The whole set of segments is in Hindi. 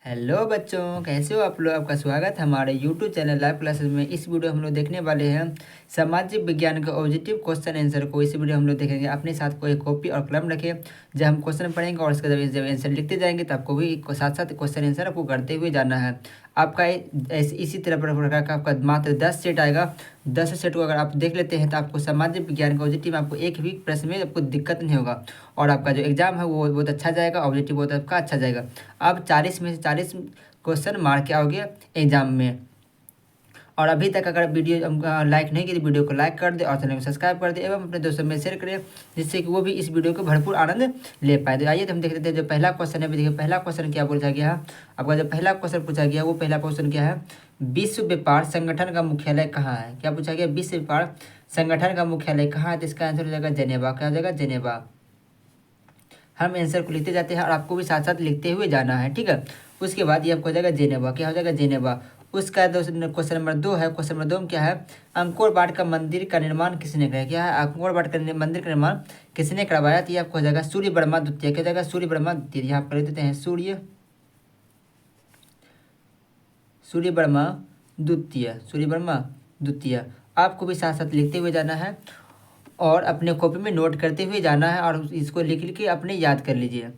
हेलो बच्चों, कैसे हो आप लोग। आपका स्वागत है हमारे यूट्यूब चैनल लाइव क्लासेस में। इस वीडियो हम लोग देखने वाले हैं सामाजिक विज्ञान के ऑब्जेक्टिव क्वेश्चन आंसर को। इस वीडियो हम लोग देखेंगे। अपने साथ कोई कॉपी और कलम रखें। जब हम क्वेश्चन पढ़ेंगे और उसका जब आंसर लिखते जाएंगे तो आपको भी साथ साथ क्वेश्चन आंसर आपको करते हुए जाना है। आपका इसी तरह प्रकार का आपका मात्र 10 सेट आएगा। 10 सेट को अगर आप देख लेते हैं तो आपको सामाजिक विज्ञान का ऑब्जेक्टिव में आपको एक भी प्रश्न में आपको दिक्कत नहीं होगा और आपका जो एग्जाम है वो बहुत अच्छा जाएगा। ऑब्जेक्टिव बहुत आपका अच्छा जाएगा। आप 40 में से 40 क्वेश्चन मार के आओगे एग्जाम में। और अभी तक अगर वीडियो लाइक नहीं की तो वीडियो को लाइक कर दे और चैनल को सब्सक्राइब कर दे एवं अपने दोस्तों में शेयर करें, जिससे कि वो भी इस वीडियो को भरपूर आनंद ले पाए। तो आइए तो हम देख लेते हैं जो पहला क्वेश्चन है। देखिए पहला क्वेश्चन क्या पूछा गया है। आपका जो पहला क्वेश्चन पूछा गया वो पहला क्वेश्चन क्या है। विश्व व्यापार संगठन का मुख्यालय कहाँ है। क्या पूछा गया, विश्व व्यापार संगठन का मुख्यालय कहाँ है। तो इसका आंसर हो जाएगा जेनेवा। क्या हो जाएगा, जेनेवा। हम आंसर को लिखते जाते हैं और आपको भी साथ साथ लिखते हुए जाना है, ठीक है। उसके बाद ये आपको हो जाएगा जेनेवा। क्या हो जाएगा, जेनेवा। उसका क्वेश्चन नंबर 2 है। क्वेश्चन नंबर 2 में क्या है, अंकोर वाट का मंदिर का निर्माण किसने कराया। क्या है, अंकोर वाट का मंदिर का निर्माण किसने करवाया। तो ये आपको हो जाएगा सूर्य वर्मा द्वितीय। क्या हो जाएगा, सूर्य वर्मा द्वितीय। यहाँ पर लिख देते हैं सूर्य वर्मा द्वितीय, सूर्य वर्मा द्वितीय। आपको भी साथ साथ लिखते हुए जाना है और अपने कॉपी में नोट करते हुए जाना है और इसको लिख लिख के अपने याद कर लीजिए।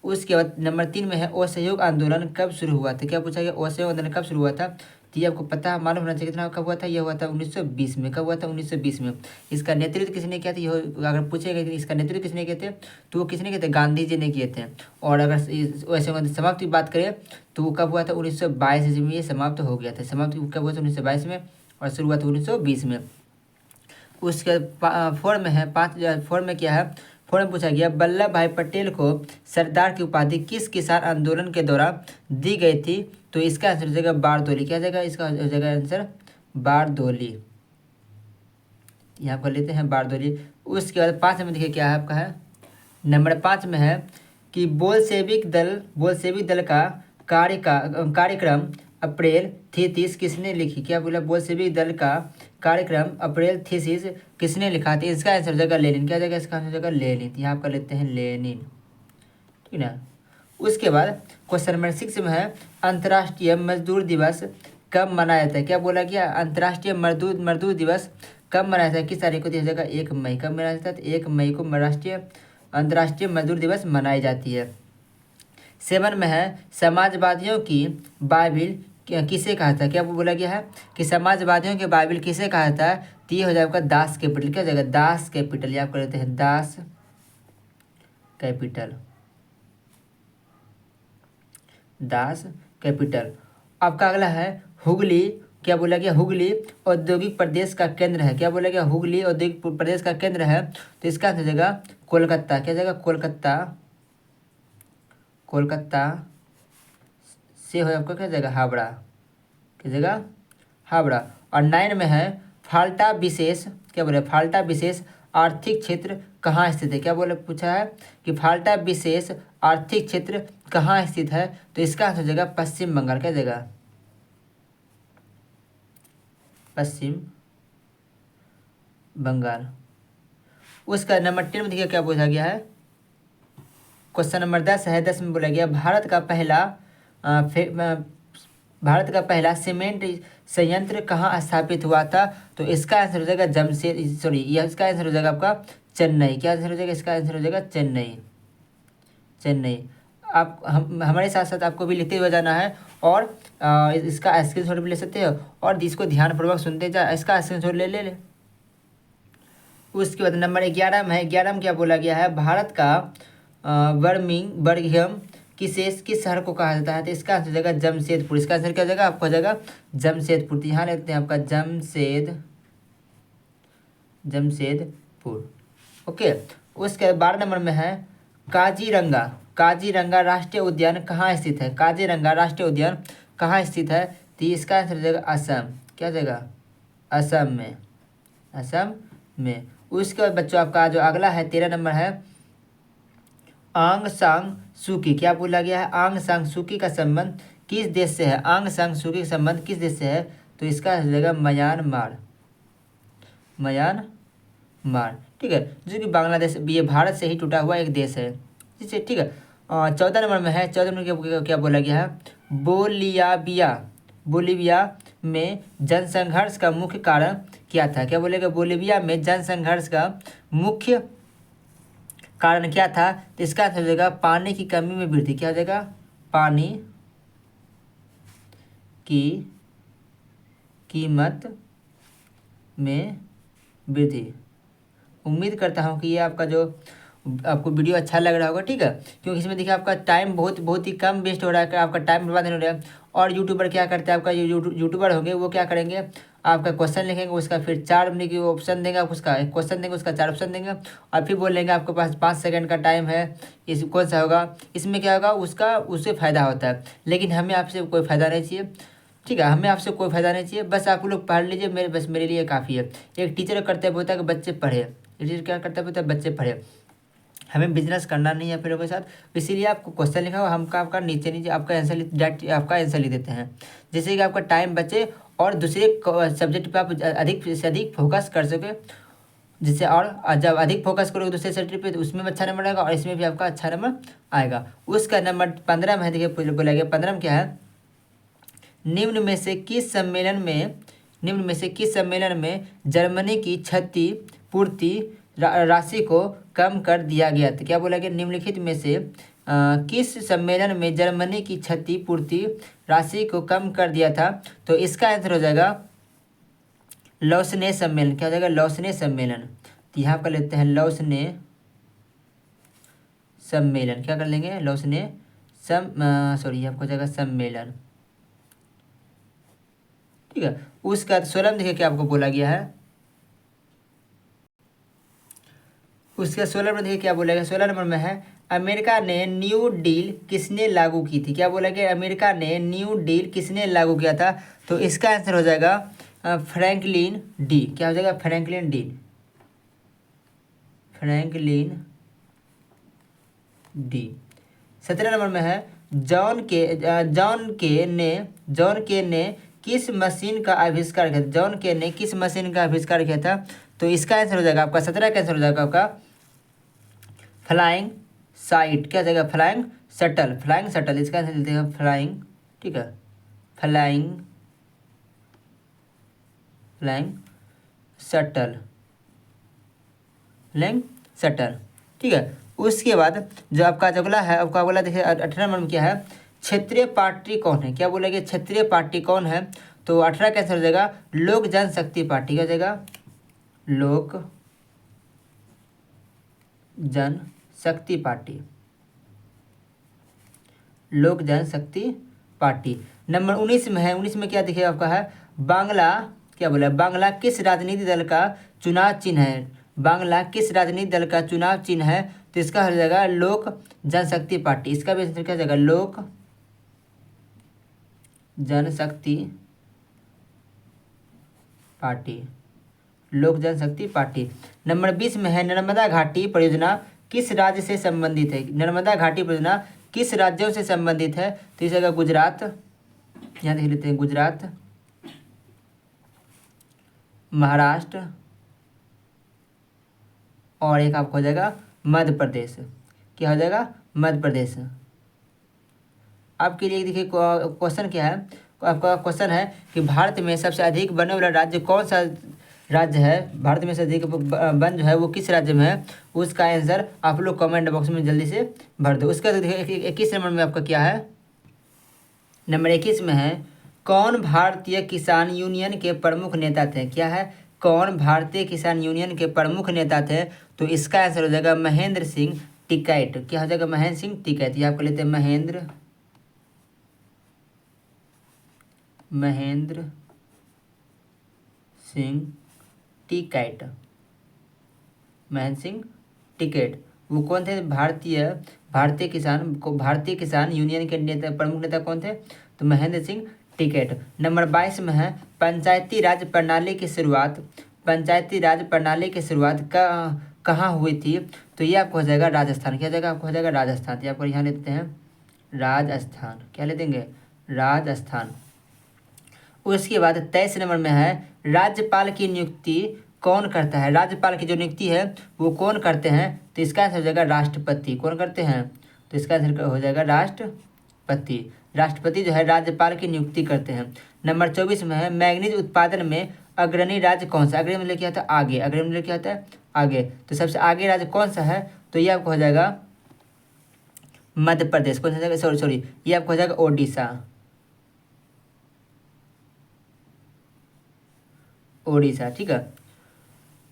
उसके बाद नंबर 3 में है असहयोग आंदोलन कब शुरू हुआ था। क्या पूछा गया, असहयोग आंदोलन कब शुरू हुआ था। तो ये आपको पता मालूम होना चाहिए कितना कब हुआ था। यह हुआ था 1920 में। कब हुआ था, 1920 में। इसका नेतृत्व किसने किया था। यह अगर पूछेगा कि इसका नेतृत्व किसने किए थे तो वो किसने किए थे, गांधी जी ने किए थे। और अगर असहयोग समाप्त की बात करें तो वो कब हुआ था, 1922 ईस्वी में ये समाप्त हो गया था। समाप्त कब हुआ था, 1922 में। और शुरू हुआ था 1920 में। उसके फोर में है 5, फोर में क्या है, फोर में पूछा गया वल्लभ भाई पटेल को सरदार की उपाधि किस किसान आंदोलन के दौरान दी गई थी। तो इसका आंसर हो जाएगा बारदोली। क्या जाएगा, इसका हो जाएगा आंसर बारदोली। यहाँ पर लेते हैं बारदोली। उसके बाद 5 में देखिए क्या है आपका है, नंबर 5 में है कि बोलसेविक दल का कार्यक्रम अप्रैल थीसिस किसने लिखी। क्या बोला, बोलसेविक दल का कार्यक्रम अप्रैल थीसिस किसने लिखा था। इसका आंसर हो जाएगा लेनिन। क्या जाएगा, इसका आंसर हो जाएगा लेनिन। यहाँ पर लेते हैं लेनिन, ठीक ना। उसके बाद क्वेश्चन नंबर 6 में है अंतर्राष्ट्रीय मजदूर दिवस कब मनाया जाता है। क्या बोला गया, अंतर्राष्ट्रीय मजदूर दिवस कब मनाया जाता है, किस तारीख को दिया जाएगा, 1 मई। कब मनाया जाता है, 1 मई को अंतर्राष्ट्रीय मजदूर दिवस मनाई जाती है। 7 में है समाजवादियों की बाइबिल किसे कहा था। क्या बोला गया है कि समाजवादियों के बाइबिल किसे कहा था। तो ये हो जाएगा दास कैपिटल। क्या हो जाएगा, दास कैपिटल। ये आप लेते हैं दास कैपिटल, दास कैपिटल। आपका अगला है हुगली। क्या बोला गया, हुगली औद्योगिक प्रदेश का केंद्र है। क्या बोला गया, हुगली औद्योगिक प्रदेश का केंद्र है। तो इसका आंसर हो जाएगा कोलकाता। क्या जाएगा, कोलकाता। कोलकाता से हो आपका क्या जाएगा, हावड़ा। क्या जाएगा, हावड़ा। और 9 में है फाल्टा विशेष। क्या बोले, फाल्टा विशेष आर्थिक क्षेत्र कहाँ स्थित है। क्या बोले, पूछा है कि फाल्टा विशेष आर्थिक क्षेत्र कहाँ स्थित है। तो इसका आंसर हो जाएगा पश्चिम बंगाल। क्या जाएगा, पश्चिम बंगाल। उसका नंबर 10 में देखिए क्या पूछा गया है। क्वेश्चन नंबर 10 है। 10 में बोला गया भारत का पहला सीमेंट संयंत्र कहाँ स्थापित हुआ था। तो इसका आंसर हो जाएगा इसका आंसर हो जाएगा आपका चेन्नई। क्या आंसर हो जाएगा, इसका आंसर हो जाएगा चेन्नई। चेन्नई। आप हमारे साथ साथ आपको भी लिखते हुए जाना है और इसका स्क्रीनशॉट भी ले सकते हो और इसको ध्यानपूर्वक सुनते जा। इसका स्क्रीनशॉट ले। उसके बाद नंबर 11 में है। 11 में क्या बोला गया है, भारत का बर्मिंघम किस शहर को कहा जाता है। तो इसका आंसर हो जाएगा जमशेदपुर। इसका आंसर क्या हो जाएगा, आपका हो जाएगा जमशेदपुर। तो यहाँ लिखते हैं आपका जमशेदपुर। ओके। उसके बाद 12 नंबर में है काजीरंगा। काजीरंगा राष्ट्रीय उद्यान कहाँ स्थित है। काजीरंगा राष्ट्रीय उद्यान कहाँ स्थित है। तो इसका आंसर हो जाएगा असम। क्या हो जाएगा, असम में, असम में। उसके बाद बच्चों आपका जो अगला है 13 नंबर है आंग सांग सूकी। क्या बोला गया है, आंग सांग सूकी का संबंध किस देश से है। आंग सांग सूकी का संबंध किस देश से है। तो इसका हो जाएगा म्यांमार। म्यांमार, ठीक है, जो कि बांग्लादेश, ये भारत से ही टूटा हुआ एक देश है, ठीक है। 14 नंबर में है, 14 नंबर क्या बोला गया है, बोलिविया, बोलिविया में जनसंघर्ष का मुख्य कारण क्या था। क्या बोलेगा, बोलिविया में जनसंघर्ष का मुख्य कारण क्या था। तो इसका आंसर हो जाएगा पानी की कमी में वृद्धि। क्या हो जाएगा, पानी की कीमत में वृद्धि। उम्मीद करता हूँ कि ये आपका जो आपको वीडियो अच्छा लग रहा होगा, ठीक है, क्योंकि इसमें देखिए आपका टाइम बहुत ही कम वेस्ट हो रहा है, आपका टाइम बर्बाद नहीं हो रहा है। और यूट्यूबर क्या करते हैं, आपका यूट्यूबर होंगे वो क्या करेंगे, आपका क्वेश्चन लिखेंगे, उसका फिर 4 मिनट की ऑप्शन देंगे, आप उसका एक क्वेश्चन देंगे, उसका 4 ऑप्शन देंगे, और फिर बोलेंगे आपके पास 5 सेकंड का टाइम है, इस कौन सा होगा। इसमें क्या होगा, उसका उससे फ़ायदा होता है, लेकिन हमें आपसे कोई फ़ायदा नहीं चाहिए, ठीक है, हमें आपसे कोई फ़ायदा नहीं चाहिए। बस आप लोग पढ़ लीजिए, मेरे लिए काफ़ी है। एक टीचर कर्तव्य होता है कि बच्चे पढ़े, टीचर क्या कर्तव्य होता है, बच्चे पढ़े। हमें बिजनेस करना नहीं है फिर के साथ, इसीलिए आपको क्वेश्चन लिखा हो, हम आपका नीचे नीचे आपका आंसर डायरेक्ट आपका आंसर लिख देते हैं, जिससे कि आपका टाइम बचे और दूसरे सब्जेक्ट पे आप अधिक से अधिक फोकस कर सके, जिससे और जब अधिक फोकस करोगे दूसरे सब्जेक्ट पे तो उसमें भी अच्छा नंबर आएगा और इसमें भी आपका अच्छा नंबर आएगा। उसका नंबर 15 में देखिए बोला गया, 15 में क्या है, निम्न में से किस सम्मेलन में जर्मनी की क्षतिपूर्ति राशि को कम कर दिया गया था। क्या बोला गया, निम्नलिखित में से किस सम्मेलन में जर्मनी की क्षतिपूर्ति राशि को कम कर दिया था। तो इसका आंसर हो जाएगा लौसने सम्मेलन। क्या हो जाएगा, लौसने सम्मेलन। तो यहाँ पर लेते हैं लौसने सम्मेलन, क्या कर लेंगे, लौसने सॉरी आपको हो जाएगा सम्मेलन, ठीक है। उसका 16 में देखिए क्या आपको बोला गया है, उसके 16 में देखिए क्या बोला गया, 16 नंबर में है, अमेरिका ने न्यू डील किसने लागू की थी। क्या बोला गया, अमेरिका ने न्यू डील किसने लागू किया था। तो इसका आंसर हो जाएगा फ्रैंकलिन डी। क्या हो जाएगा, Franklin D, Franklin D. 17 number में है, जॉन के ने किस मशीन का आविष्कार किया था। जॉन के ने किस मशीन का आविष्कार किया था। तो इसका आंसर हो जाएगा आपका 17 का आंसर हो जाएगा आपका फ्लाइंग साइट। क्या हो जाएगा, फ्लाइंग शटल, फ्लाइंग शटल। इसका आंसर देते हैं फ्लाइंग, ठीक है, फ्लाइंग शटल, फ्लाइंग शटल, ठीक है। उसके बाद जो आपका अगला है, आपका अगला देखिए 18 नंबर में क्या है, क्षेत्रीय पार्टी कौन है। क्या बोलेंगे, क्षेत्रीय पार्टी कौन है। तो 18 का आंसर हो जाएगा लोक जनशक्ति पार्टी। क्या हो जाएगा, लोक जनशक्ति पार्टी, लोक जनशक्ति पार्टी। नंबर 19 में है, 19 में क्या देखिए आपका है, बांग्ला, क्या बोला, बांग्ला किस राजनीतिक दल का चुनाव चिन्ह है। बांग्ला किस राजनीतिक दल का चुनाव चिन्ह है। तो इसका हो जाएगा लोक जनशक्ति पार्टी। इसका भी आंसर क्या हो जाएगा, लोक जनशक्ति पार्टी, लोक जनशक्ति पार्टी। नंबर 20 में है, नर्मदा घाटी परियोजना किस राज्य से संबंधित है। नर्मदा घाटी परियोजना किस राज्यों से संबंधित है। तो इस जगह गुजरात, यहाँ देख लेते हैं, गुजरात, महाराष्ट्र और एक आपको हो जाएगा मध्य प्रदेश। क्या हो जाएगा, मध्य प्रदेश। आपके लिए देखिए क्वेश्चन क्या है, आपका क्वेश्चन है कि भारत में सबसे अधिक वन वाला राज्य कौन सा राज्य है। भारत में से अधिक वन जो है वो किस राज्य में है। उसका आंसर आप लोग कमेंट बॉक्स में जल्दी से भर दो। उसका देखिए 21 नंबर में आपका क्या है, नंबर 21 में है, कौन भारतीय किसान यूनियन के प्रमुख नेता थे। क्या है, कौन भारतीय किसान यूनियन के प्रमुख नेता थे। तो इसका आंसर हो जाएगा महेंद्र सिंह टिकैत। क्या हो जाएगा, महेंद्र सिंह टिकैत। ये आपको लेते हैं महेंद्र सिंह टिकैत, महेंद्र सिंह टिकैत। वो कौन थे, भारतीय किसान यूनियन के नेता, प्रमुख नेता कौन थे। तो महेंद्र सिंह टिकैत। नंबर 22 में है, पंचायती राज प्रणाली की शुरुआत कहाँ हुई थी। तो ये आपको हो जाएगा राजस्थान। क्या जाएगा, आपको हो जाएगा राजस्थान। ये आपको यहाँ लेते हैं राजस्थान। क्या ले देंगे, राजस्थान। उसके बाद 23 नंबर में है, राज्यपाल की नियुक्ति कौन करता है। राज्यपाल की जो नियुक्ति है वो कौन करते हैं। तो इसका आंसर हो जाएगा राष्ट्रपति। कौन करते हैं, तो इसका आंसर हो जाएगा राष्ट्रपति। राष्ट्रपति जो है राज्यपाल की नियुक्ति करते हैं। नंबर 24 में है मैंगनीज उत्पादन में अग्रणी राज्य कौन सा। अग्रणी मतलब क्या होता है आगे, अग्रणी मतलब क्या होता है आगे। तो सबसे आगे राज्य कौन सा है, तो ये आपको हो जाएगा मध्य प्रदेश। कौन सा जाएगा, सॉरी ये आपको हो जाएगा ओडिशा। ओडिशा, ठीक है।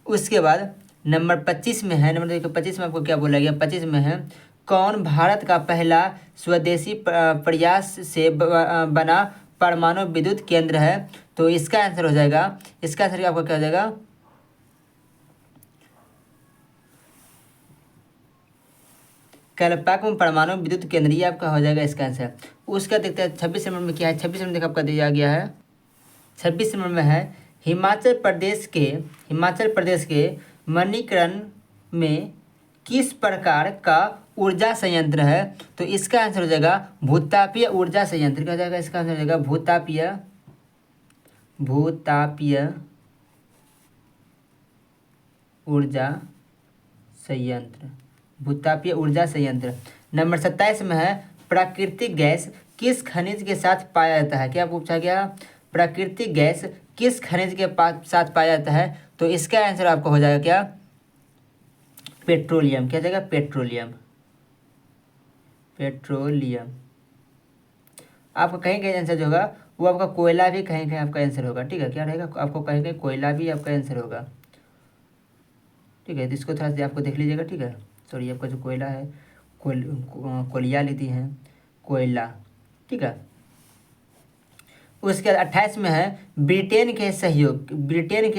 उसके बाद नंबर 25 में है, नंबर देखो 25 में आपको क्या बोला गया, 25 में है कौन भारत का पहला स्वदेशी प्रयास से बना परमाणु विद्युत केंद्र है। तो इसका आंसर हो जाएगा, इसका आंसर आपका क्या हो जाएगा, कलपाक्कम परमाणु विद्युत केंद्र, ये आपका हो जाएगा इसका आंसर। उसका देखते हैं 26 नंबर में क्या है। 26 नंबर देखो आपका दिया गया है, 26 नंबर में है हिमाचल प्रदेश के मणिकरण में किस प्रकार का ऊर्जा संयंत्र है। तो इसका आंसर हो जाएगा भूतापीय ऊर्जा संयंत्र। क्या हो जाएगा, इसका आंसर हो जाएगा भूतापीय ऊर्जा संयंत्र, भूतापीय ऊर्जा संयंत्र। नंबर 27 में है प्राकृतिक गैस किस खनिज के साथ पाया जाता है। क्या पूछा गया, प्राकृतिक गैस किस खनिज के साथ पाया जाता है। तो इसका आंसर आपको हो जाएगा क्या, पेट्रोलियम। क्या जाएगा, पेट्रोलियम। आपका कहीं कहीं आंसर जो होगा वो आपका कोयला भी कहीं कहीं आपका आंसर होगा, ठीक है। क्या रहेगा, आपको कहीं कहीं कोयला भी आपका आंसर होगा, ठीक है। तो इसको थोड़ा सा आपको देख लीजिएगा, ठीक है। सॉरी आपका जो कोयला है, कोलिया लेती हैं, कोयला, ठीक है। उसके बाद 28 में है ब्रिटेन के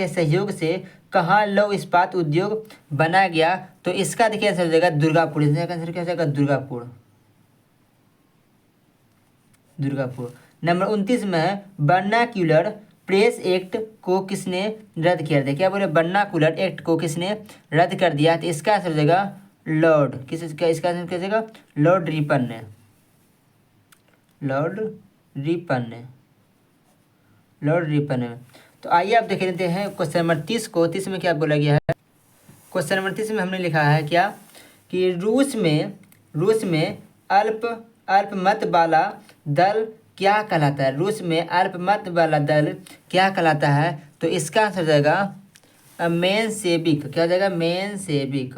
सहयोग से कहाँ लौह इस्पात उद्योग बना गया। तो इसका देखिए आंसर हो जाएगा दुर्गापुर। इसका आंसर क्या हो जाएगा, दुर्गापुर। नंबर 29 में है वर्नाक्यूलर प्रेस एक्ट को किसने रद्द किया था। क्या बोले, वर्नाक्यूलर एक्ट को किसने रद्द कर दिया। तो इसका आंसर हो जाएगा इसका आंसर क्या हो जाएगा, लॉर्ड रिपन ने। तो आइए आप देख लेते हैं क्वेश्चन नंबर 30 को। 30 में क्या बोला गया है, क्वेश्चन नंबर 30 में हमने लिखा है क्या कि रूस में अल्पमत वाला दल क्या कहलाता है। रूस में अल्पमत वाला दल क्या कहलाता है। तो इसका आंसर हो जाएगा मेनसेविक। क्या हो जाएगा, मेनसेविक।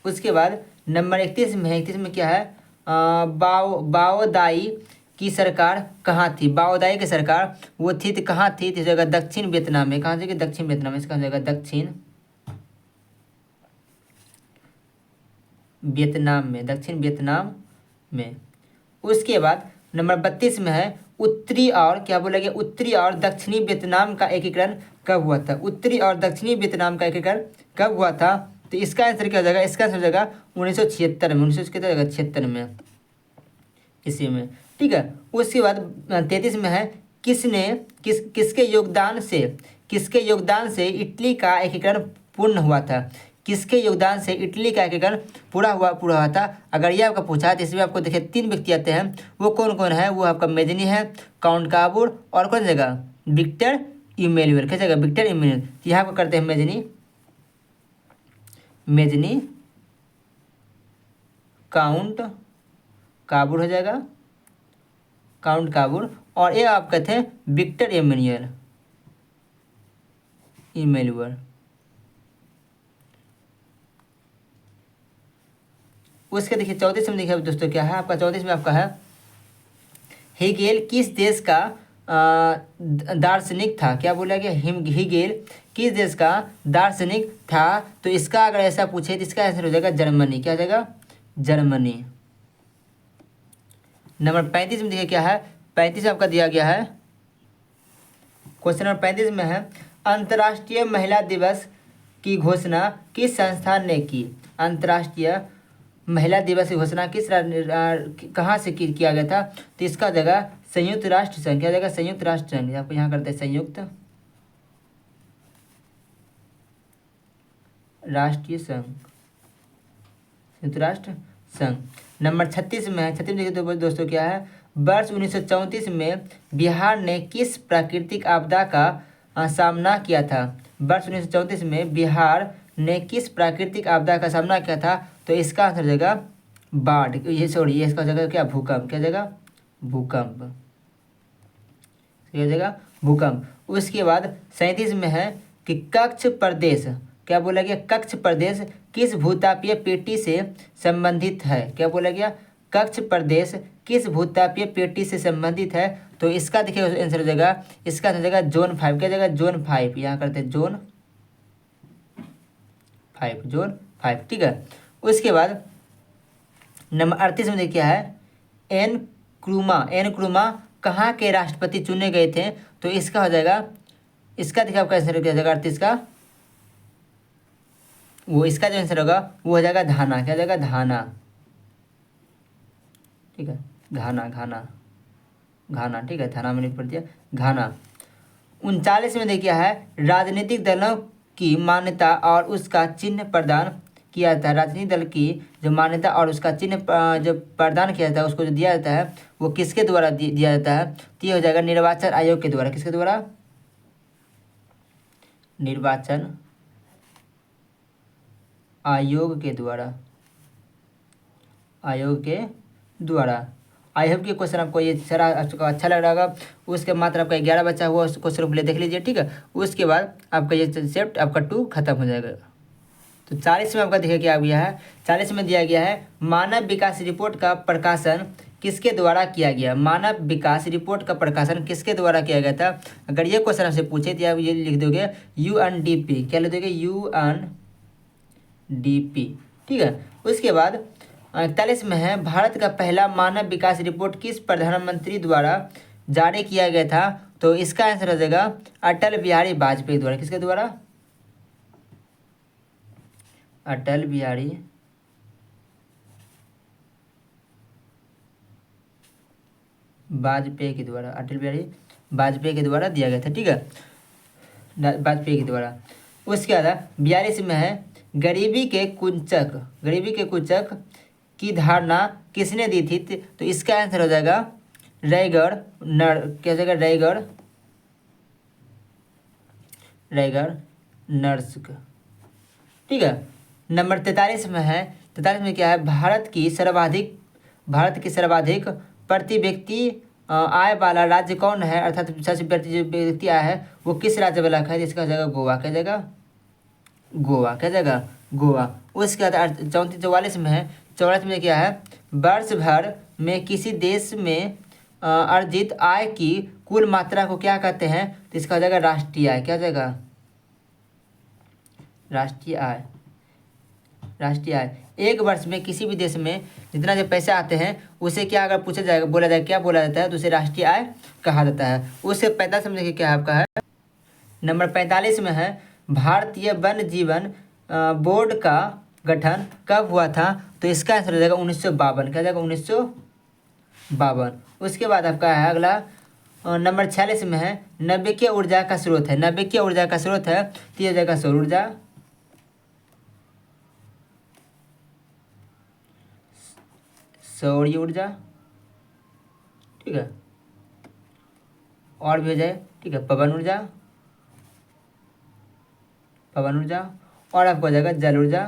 उसके बाद नंबर 31 में है, 31 में क्या है, बाओदाई की सरकार कहाँ थी। बाओदाई की सरकार वो थी तो कहाँ थी, इस जगह दक्षिण वियतनाम में। कहाँ से, दक्षिण वियतनाम में। इसका जगह दक्षिण वियतनाम में। उसके बाद नंबर 32 में है उत्तरी और क्या बोला गया, उत्तरी और दक्षिणी वियतनाम का एकीकरण कब हुआ था। उत्तरी और दक्षिणी वियतनाम का एकीकरण कब हुआ था। तो इसका आंसर क्या हो जाएगा, इसका आंसर हो जाएगा 1976 में। 1976 में, इसी में, ठीक है। उसके बाद 33 में है किसके योगदान से इटली का एकीकरण पूर्ण हुआ था। किसके योगदान से इटली का एकीकरण पूरा हुआ था। अगर ये आपका पूछा है तो इसमें आपको देखिए 3 व्यक्ति आते हैं। वो कौन कौन है, वो आपका मेजनी है, काउंट काबूर और कौन जगह, विक्टर इमैनुअल। क्या जगह, विक्टर इमैनुअल। यहाँ पर करते हैं मेजनी काउंट काबूर हो जाएगा, काउंट काबूर। और ये आप कहते हैं विक्टर इमैनुअल। उसके देखिए 34 में देखिए दोस्तों क्या है आपका, 34 में आपका है हेगेल किस देश का दार्शनिक था। क्या बोला गया, हेगेल किस देश का दार्शनिक था। तो इसका अगर ऐसा पूछे तो इसका आंसर हो जाएगा जर्मनी। क्या हो जाएगा, जर्मनी। नंबर 35 में देखिए क्या है, 35 आपका दिया गया है, क्वेश्चन नंबर 35 में है अंतर्राष्ट्रीय महिला दिवस की घोषणा किस संस्थान ने की। अंतर्राष्ट्रीय महिला दिवस की घोषणा कहाँ से किया गया था। तो इसका जगह संयुक्त राष्ट्र संघ। क्या जगह, संयुक्त राष्ट्र संघ। आपको यहाँ करते हैं संयुक्त राष्ट्रीय संघ, संयुक्त राष्ट्र संघ। नंबर 36 में है, 36 में देखिए तो दोस्तों क्या है, वर्ष 1934 में बिहार ने किस प्राकृतिक आपदा का सामना किया था। वर्ष 1934 में बिहार ने किस प्राकृतिक आपदा का सामना किया था? तो इसका आंसर हो जाएगा बाढ़, ये सॉरी ये इसका हो जाएगा क्या? भूकंप। क्या जाएगा? भूकंप। क्या जाएगा? भूकंप। उसके बाद 37 में है कि कक्ष प्रदेश, क्या बोला गया? कक्ष प्रदेश किस भूतापीय पेटी से संबंधित है? क्या बोला गया? कक्ष प्रदेश किस भूतापीय पेटी से संबंधित है? तो इसका देखिए आंसर हो जाएगा, इसका आंसर हो जाएगा जोन 5। क्या जाएगा? जोन 5। यहाँ करते हैं जोन 5, जोन 5। ठीक है। उसके बाद नंबर 38 में देखिए है एन क्रूमा कहाँ के राष्ट्रपति चुने गए थे? तो इसका हो जाएगा, इसका देखिए आपका आंसर क्या जाएगा? 38 का वो इसका जो आंसर होगा वो हो जाएगा घाना। क्या जाएगा? घाना। ठीक है, घाना घाना। ठीक है, घाना मैंने पढ़ दिया, घाना। 39 में देखिए है राजनीतिक दलों की मान्यता और उसका चिन्ह प्रदान किया जाता है। राजनीतिक दल की जो मान्यता और उसका चिन्ह जो प्रदान किया जाता है, उसको जो दिया जाता है वो किसके द्वारा दिया जाता है? तो ये हो जाएगा निर्वाचन आयोग के द्वारा। किसके द्वारा? निर्वाचन आयोग के द्वारा। आयोग के द्वारा। आई होप कि क्वेश्चन आपको ये सारा आपको अच्छा लग रहा होगा। उसके मात्र आपका 11 बचा हुआ, उस क्वेश्चन को पहले देख लीजिए। ठीक है, उसके बाद आपका ये सेप्ट आपका 2 खत्म हो जाएगा। तो 40 में आपका देखिए क्या गया है? 40 में दिया गया है मानव विकास रिपोर्ट का प्रकाशन किसके द्वारा किया गया? मानव विकास रिपोर्ट का प्रकाशन किसके द्वारा किया गया था? अगर ये क्वेश्चन आपसे पूछे तो आप ये लिख दोगे UNDP। क्या लिख दोगे? UNDP। ठीक है। उसके बाद 41 में है भारत का पहला मानव विकास रिपोर्ट किस प्रधानमंत्री द्वारा जारी किया गया था? तो इसका आंसर हो जाएगा अटल बिहारी वाजपेयी द्वारा। किसके द्वारा? अटल बिहारी वाजपेयी के द्वारा। अटल बिहारी वाजपेयी के द्वारा दिया गया था। ठीक है, वाजपेयी के द्वारा। उसके बाद 42 में है गरीबी के कुंचक की धारणा किसने दी थी? तो इसका आंसर हो जाएगा रायगढ़ क्या जाएगा? रायगढ़ नर्सक। ठीक है। नंबर 43 में है, 43 में क्या है? भारत की सर्वाधिक प्रति व्यक्ति आय वाला राज्य कौन है? अर्थात सबसे प्रति जो व्यक्ति आया है वो किस राज्य वाला है? इसका हो जाएगा गोवा। क्या जाएगा? गोवा। क्या जाएगा? गोवा। उसके बाद 44 में है, 44 में क्या है? वर्ष भर में किसी देश में अर्जित आय की कुल मात्रा को क्या कहते हैं? तो इसका हो जाएगा राष्ट्रीय आय। क्या जाएगा? राष्ट्रीय आय। एक वर्ष में किसी भी देश में जितना जो पैसे आते हैं उसे क्या अगर पूछा जाएगा, बोला जाएगा, क्या बोला जाता है? तो उसे राष्ट्रीय आय कहा जाता है। उससे 45 में देखिए क्या आपका है? नंबर 45 में है भारतीय वन जीवन बोर्ड का गठन कब हुआ था? तो इसका आंसर हो जाएगा 1952। क्या जाएगा? 1952। उसके बाद आपका है अगला नंबर 46 में है नवीकरणीय ऊर्जा का स्रोत है। नवीकरणीय ऊर्जा का स्रोत है तो ये जाएगा सौर ऊर्जा। सौर ऊर्जा। ठीक है, और भी हो जाए। ठीक है, पवन ऊर्जा और आपको हो जाएगा जल ऊर्जा।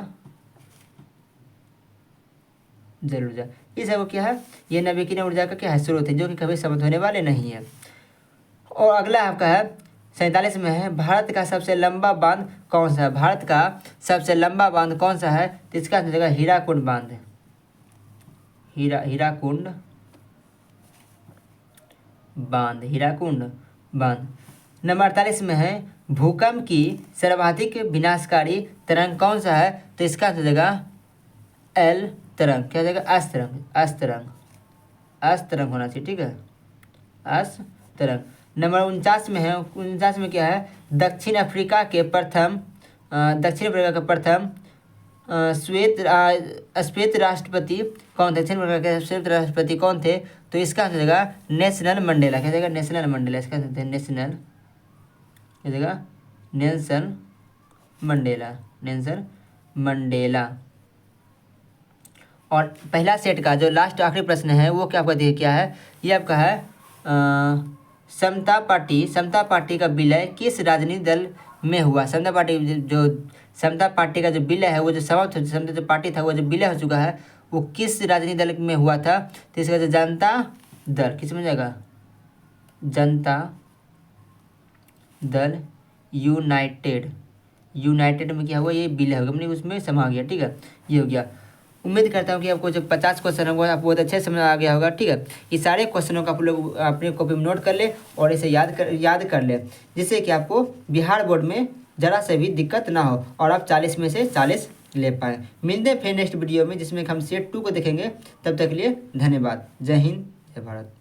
ये सब क्या है? ये नवीकरणीय ऊर्जा का क्या है? स्रोत है, जो कि कभी समाप्त होने वाले नहीं है। और अगला आपका है 47 में है भारत का सबसे लंबा बांध कौन सा है? भारत का सबसे लंबा बांध कौन सा है? तो इसका आंसर होगा हीराकुंड बांध। हीराकुंड बांध। नंबर 48 में है भूकंप की सर्वाधिक विनाशकारी तरंग कौन सा है? तो इसका आंसर हो जाएगा एल तरंग। क्या हो जाएगा? अस्तरंग होना चाहिए। ठीक है, अस्तरंग। नंबर 49 में है, 49 में क्या है? दक्षिण अफ्रीका के प्रथम श्वेत राष्ट्रपति कौन थे? दक्षिण अफ्रीका के श्वेत राष्ट्रपति कौन थे? तो इसका आंसर हो जाएगा नेल्सन मंडेला। क्या जाएगा? Nelson Mandela. इसका आंसर है नेल्सन मंडेला। और पहला सेट का जो लास्ट आखिरी प्रश्न है वो क्या आपका देखिए क्या है? ये आपका है समता पार्टी का विलय किस राजनीतिक दल में हुआ। समता पार्टी जो समता पार्टी का जो विलय है वो जो समाप्त हो, समता जो पार्टी था वो जो विलय हो चुका है वो किस राजनीतिक दल में हुआ था? तो इसका जो जनता दल, किस में जाएगा? जनता दल यूनाइटेड, यूनाइटेड में क्या हुआ? ये विलय होगा, मतलब उसमें समा गया। ठीक है, ये हो गया। उम्मीद करता हूँ कि आपको जो 50 क्वेश्चन होगा आपको बहुत अच्छे समझ आ गया होगा। ठीक है, ये सारे क्वेश्चनों को आप लोग अपने कॉपी में नोट कर ले और इसे याद कर ले, जिससे कि आपको बिहार बोर्ड में ज़रा से भी दिक्कत ना हो और आप 40 में से 40 ले पाएँ। मिलते हैं फिर नेक्स्ट वीडियो में जिसमें हम सेट 2 को देखेंगे। तब तक के लिए धन्यवाद। जय हिंद, जय भारत।